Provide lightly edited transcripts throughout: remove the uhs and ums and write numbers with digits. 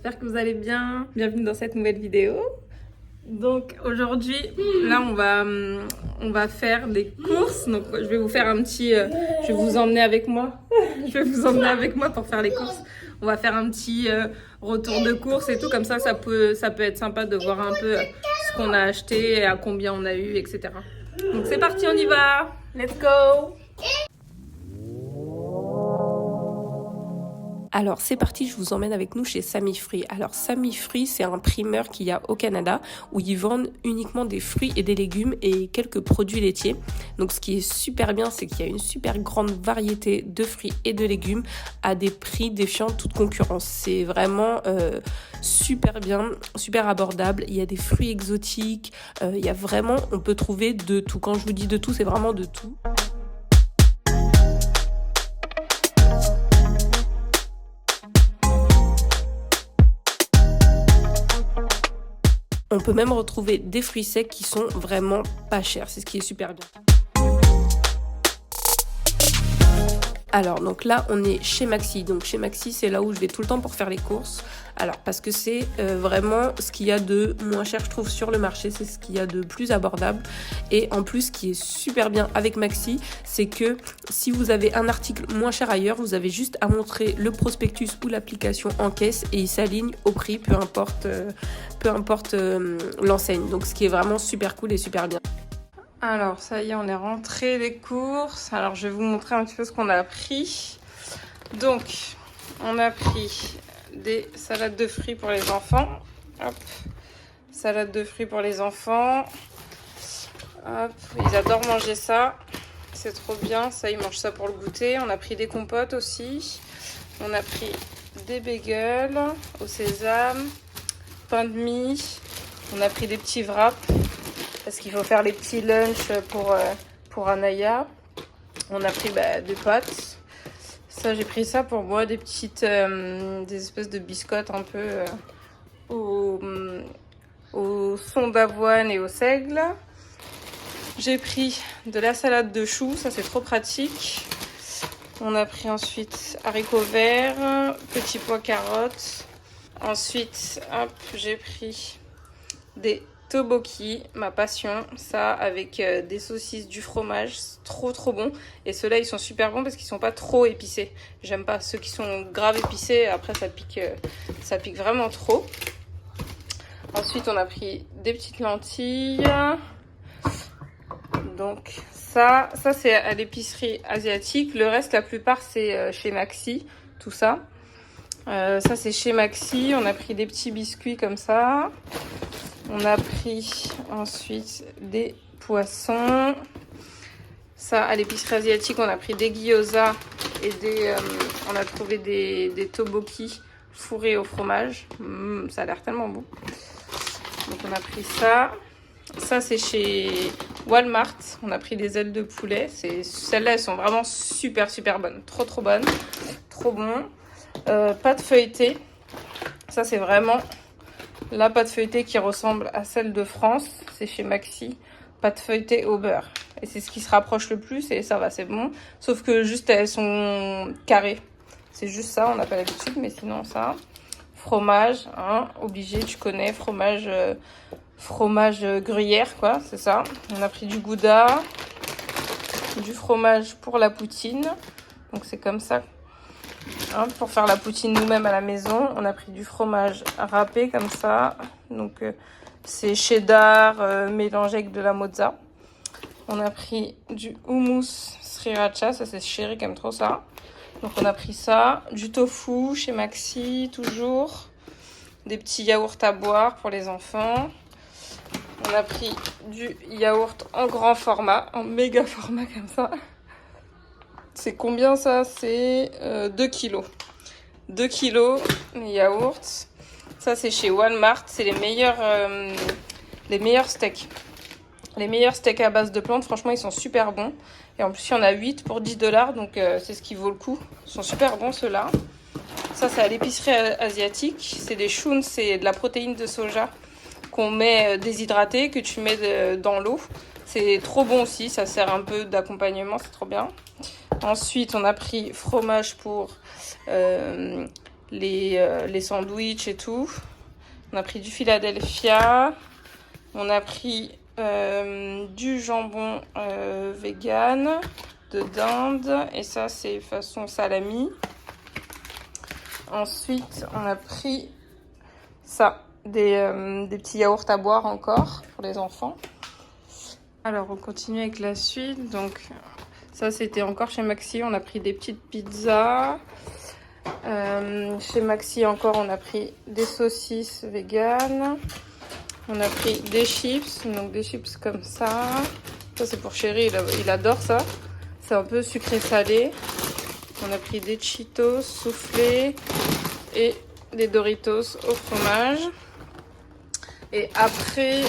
j'espère que vous allez bien. Bienvenue dans cette nouvelle vidéo. Donc aujourd'hui, là on va faire des courses. Donc je vais vous faire un petit, je vais vous emmener avec moi. Je vais vous emmener avec moi pour faire les courses. On va faire un petit retour de courses et tout, comme ça peut être sympa de voir un peu ce qu'on a acheté, à combien on a eu, etc. Donc c'est parti, on y va. Let's go. Alors c'est parti, je vous emmène avec nous chez Samifruits. Alors Samifruits, c'est un primeur qu'il y a au Canada où ils vendent uniquement des fruits et des légumes et quelques produits laitiers. Donc ce qui est super bien, c'est qu'il y a une super grande variété de fruits et de légumes à des prix défiant toute concurrence. C'est vraiment super bien, super abordable. Il y a des fruits exotiques, il y a vraiment, on peut trouver de tout. Quand je vous dis de tout, c'est vraiment de tout. On peut même retrouver des fruits secs qui sont vraiment pas chers, c'est ce qui est super bien. Alors donc là on est chez Maxi, donc chez Maxi c'est là où je vais tout le temps pour faire les courses. Alors parce que c'est vraiment ce qu'il y a de moins cher je trouve sur le marché, c'est ce qu'il y a de plus abordable. Et en plus ce qui est super bien avec Maxi, c'est que si vous avez un article moins cher ailleurs, vous avez juste à montrer le prospectus ou l'application en caisse et il s'aligne au prix, peu importe l'enseigne. Donc ce qui est vraiment super cool et super bien. Alors ça y est, on est rentré des courses. Alors je vais vous montrer un petit peu ce qu'on a pris. Donc on a pris des salades de fruits pour les enfants. Hop, salade de fruits pour les enfants. Hop, ils adorent manger ça. C'est trop bien, ça ils mangent ça pour le goûter. On a pris des compotes aussi. On a pris des bagels au sésame, pain de mie. On a pris des petits wraps parce qu'il faut faire les petits lunchs pour Anaya. On a pris des pâtes. Ça, j'ai pris ça pour moi, des espèces de biscottes un peu au son d'avoine et au seigle. J'ai pris de la salade de choux, ça c'est trop pratique. On a pris ensuite haricots verts, petits pois carottes. Ensuite, hop, j'ai pris des tteokbokki, ma passion, ça avec des saucisses, du fromage, trop bon. Et ceux-là ils sont super bons parce qu'ils sont pas trop épicés. J'aime pas ceux qui sont grave épicés, après ça pique vraiment trop. Ensuite on a pris des petites lentilles. Donc ça c'est à l'épicerie asiatique. Le reste, la plupart c'est chez Maxi, tout ça. Ça c'est chez Maxi. On a pris des petits biscuits comme ça. On a pris ensuite des poissons. Ça, à l'épicerie asiatique, on a pris des gyoza et on a trouvé des tteokbokki fourrés au fromage. Ça a l'air tellement bon. Donc on a pris ça. Ça, c'est chez Walmart. On a pris des ailes de poulet. Celles-là, elles sont vraiment super bonnes. Trop bonnes. Trop bon. Pâte feuilletée. Ça, c'est vraiment la pâte feuilletée qui ressemble à celle de France, c'est chez Maxi, pâte feuilletée au beurre. Et c'est ce qui se rapproche le plus et ça va, c'est bon. Sauf que juste elles sont carrées. C'est juste ça, on n'a pas l'habitude, mais sinon ça. Fromage, hein, obligé, tu connais, fromage gruyère, quoi, c'est ça. On a pris du gouda, du fromage pour la poutine. Donc c'est comme ça. Hein, pour faire la poutine nous-mêmes à la maison, on a pris du fromage râpé comme ça. Donc c'est cheddar mélangé avec de la mozza. On a pris du houmous sriracha, ça c'est chéri qui aime trop ça. Donc on a pris ça, du tofu chez Maxi toujours, des petits yaourts à boire pour les enfants. On a pris du yaourt en grand format, en méga format comme ça. C'est combien ça? C'est 2 kilos. 2 kilos les yaourts. Ça c'est chez Walmart. C'est les meilleurs steaks. Les meilleurs steaks à base de plantes. Franchement ils sont super bons. Et en plus il y en a 8 pour 10$. Donc c'est ce qui vaut le coup. Ils sont super bons ceux-là. Ça c'est à l'épicerie asiatique. C'est des chouns. C'est de la protéine de soja qu'on met déshydratée. Que tu mets dans l'eau. C'est trop bon aussi. Ça sert un peu d'accompagnement. C'est trop bien. Ensuite, on a pris fromage pour les sandwichs et tout. On a pris du Philadelphia. On a pris du jambon vegan de dinde. Et ça, c'est façon salami. Ensuite, on a pris ça, des petits yaourts à boire encore pour les enfants. Alors, on continue avec la suite. Donc, ça, c'était encore chez Maxi. On a pris des petites pizzas. Chez Maxi encore, on a pris des saucisses véganes. On a pris des chips. Donc, des chips comme ça. Ça, c'est pour Chéri. Il adore ça. C'est un peu sucré-salé. On a pris des Cheetos soufflés et des Doritos au fromage. Et après,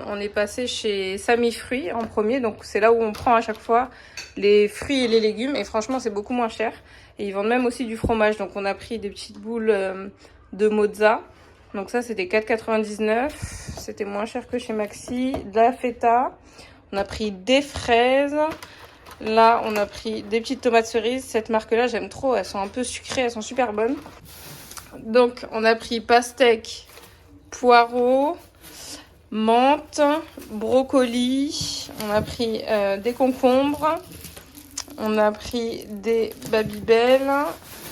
on est passé chez Samy Fruits en premier. Donc, c'est là où on prend à chaque fois les fruits et les légumes. Et franchement, c'est beaucoup moins cher. Et ils vendent même aussi du fromage. Donc, on a pris des petites boules de mozza. Donc, ça, c'était 4,99 €. C'était moins cher que chez Maxi. De la feta. On a pris des fraises. Là, on a pris des petites tomates cerises. Cette marque-là, j'aime trop. Elles sont un peu sucrées. Elles sont super bonnes. Donc, on a pris pastèque, poireaux, menthe, brocoli. On a pris des concombres. On a pris des Babybel,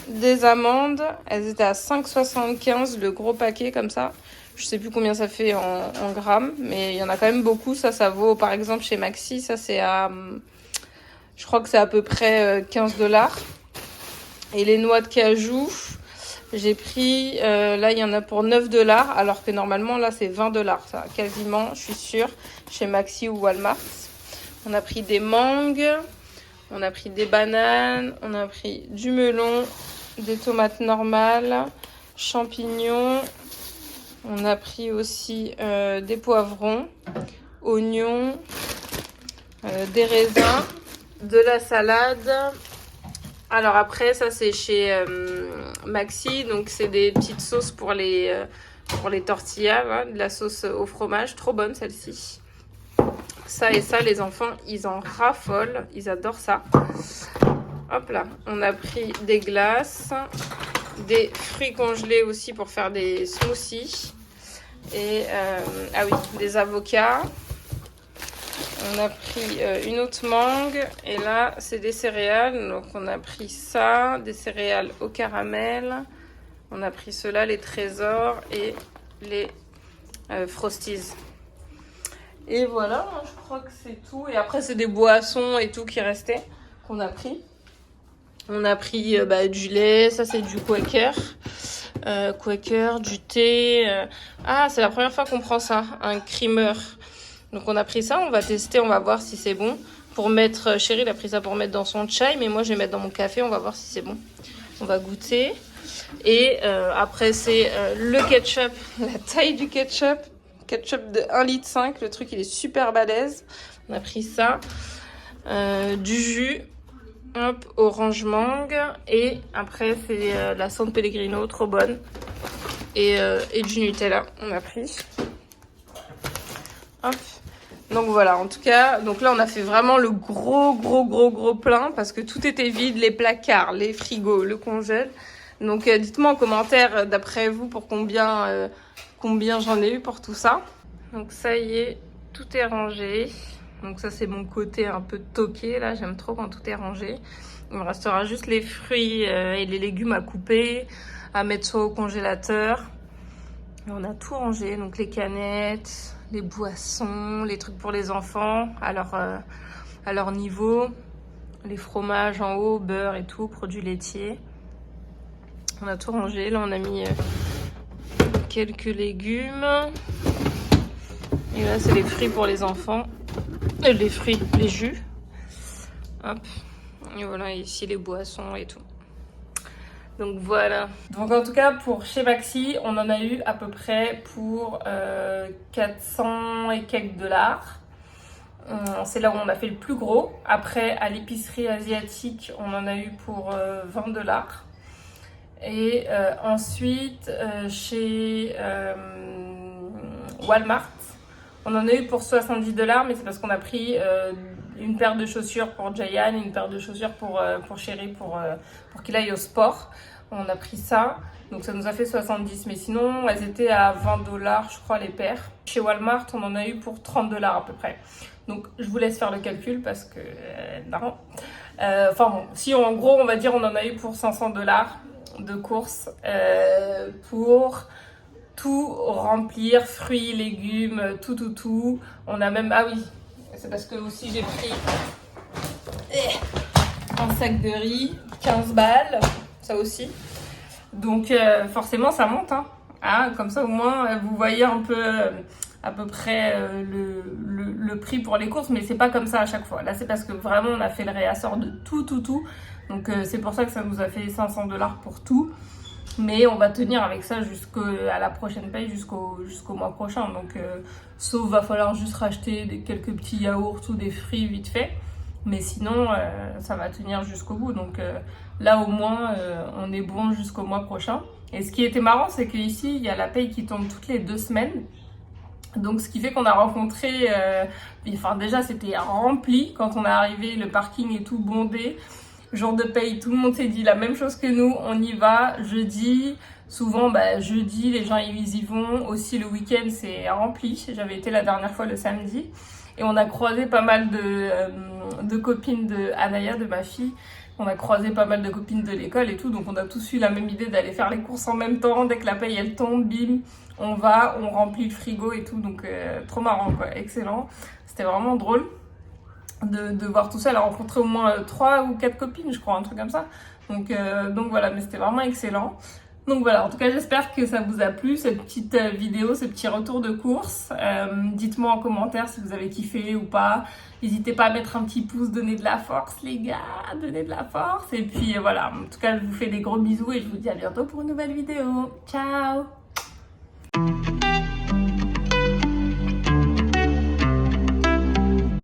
des amandes. Elles étaient à 5,75 € le gros paquet comme ça. Je sais plus combien ça fait en grammes, mais il y en a quand même beaucoup. Ça vaut par exemple chez Maxi. Ça, c'est à... Je crois que c'est à peu près 15 $. Et les noix de cajou, j'ai pris... là, il y en a pour 9 $. Alors que normalement, là, c'est 20 $. Ça, quasiment, je suis sûre, chez Maxi ou Walmart. On a pris des mangues. On a pris des bananes. On a pris du melon. Des tomates normales. Champignons. On a pris aussi des poivrons. Oignons. Des raisins. De la salade. Alors après, ça c'est chez Maxi. Donc c'est des petites sauces pour les tortillas. Hein, de la sauce au fromage. Trop bonne celle-ci. Ça et ça, les enfants, ils en raffolent. Ils adorent ça. Hop là. On a pris des glaces. Des fruits congelés aussi pour faire des smoothies. Et ah oui, des avocats. On a pris une autre mangue. Et là, c'est des céréales. Donc, on a pris ça. Des céréales au caramel. On a pris ceux-là, les trésors. Et les Frosties. Et voilà, je crois que c'est tout. Et après, c'est des boissons et tout qui restaient. Qu'on a pris. On a pris du lait. Ça, c'est du Quaker. Quaker, du thé. Ah, c'est la première fois qu'on prend ça. Un creamer. Donc on a pris ça, on va tester, on va voir si c'est bon. Pour mettre, Chéri, il a pris ça pour mettre dans son chai, mais moi je vais mettre dans mon café, on va voir si c'est bon. On va goûter. Et après c'est le ketchup, la taille du ketchup. Ketchup de 1,5 litre, le truc il est super balèze. On a pris ça. Du jus, hop, orange mangue. Et après c'est la San Pellegrino, trop bonne. Et du Nutella, on a pris. Hop. Donc voilà, en tout cas, donc là on a fait vraiment le gros plein parce que tout était vide, les placards, les frigos, le congèle. Donc dites-moi en commentaire d'après vous pour combien j'en ai eu pour tout ça. Donc ça y est, tout est rangé. Donc ça c'est mon côté un peu toqué là, j'aime trop quand tout est rangé. Il me restera juste les fruits et les légumes à couper, à mettre soit au congélateur. Et on a tout rangé, donc les canettes, les boissons, les trucs pour les enfants à leur niveau, les fromages en haut, beurre et tout, produits laitiers. On a tout rangé. Là, on a mis quelques légumes. Et là, c'est les fruits pour les enfants. Les jus. Hop. Et voilà, ici, les boissons et tout. Donc voilà. Donc en tout cas pour chez Maxi, on en a eu à peu près pour 400 et quelques dollars. C'est là où on a fait le plus gros. Après à l'épicerie asiatique, on en a eu pour 20 $. Et ensuite chez Walmart, on en a eu pour 70 $, mais c'est parce qu'on a pris une paire de chaussures pour Jayan, une paire de chaussures pour Chéri pour qu'il aille au sport. On a pris ça, donc ça nous a fait 70, mais sinon elles étaient à 20 $, je crois, les paires. Chez Walmart, on en a eu pour 30 $ à peu près. Donc je vous laisse faire le calcul parce que non. Enfin bon, si en gros on va dire on en a eu pour 500 $ de courses pour tout remplir, fruits, légumes, tout. On a même, ah oui, c'est parce que aussi j'ai pris un sac de riz, 15 balles, ça aussi. Donc forcément ça monte, hein. Ah, comme ça au moins vous voyez un peu à peu près le prix pour les courses, mais c'est pas comme ça à chaque fois. Là c'est parce que vraiment on a fait le réassort de tout. Donc c'est pour ça que ça nous a fait 500 $ pour tout. Mais on va tenir avec ça jusqu'à la prochaine paye, jusqu'au mois prochain. Donc sauf va falloir juste racheter quelques petits yaourts ou des fruits vite fait. Mais sinon ça va tenir jusqu'au bout. Donc là au moins on est bon jusqu'au mois prochain. Et ce qui était marrant, c'est qu'ici il y a la paye qui tombe toutes les 2 semaines. Donc ce qui fait qu'on a rencontré, enfin déjà c'était rempli quand on est arrivé, le parking est tout bondé. Jour de paye, tout le monde s'est dit la même chose que nous, on y va jeudi. Souvent jeudi les gens ils y vont, aussi le week-end c'est rempli. J'avais été la dernière fois le samedi et on a croisé pas mal de copines de Anaya, de ma fille. On a croisé pas mal de copines de l'école et tout, donc on a tous eu la même idée d'aller faire les courses en même temps. Dès que la paye elle tombe, bim, on va, on remplit le frigo et tout, donc trop marrant quoi, excellent. C'était vraiment drôle de voir tout ça. Elle a rencontré au moins 3 ou 4 copines, je crois, un truc comme ça. Donc voilà, mais c'était vraiment excellent. Donc voilà, en tout cas j'espère que ça vous a plu cette petite vidéo, ce petit retour de course. Dites-moi en commentaire si vous avez kiffé ou pas. N'hésitez pas à mettre un petit pouce, donner de la force les gars, donnez de la force. Et puis voilà, en tout cas je vous fais des gros bisous et je vous dis à bientôt pour une nouvelle vidéo. Ciao!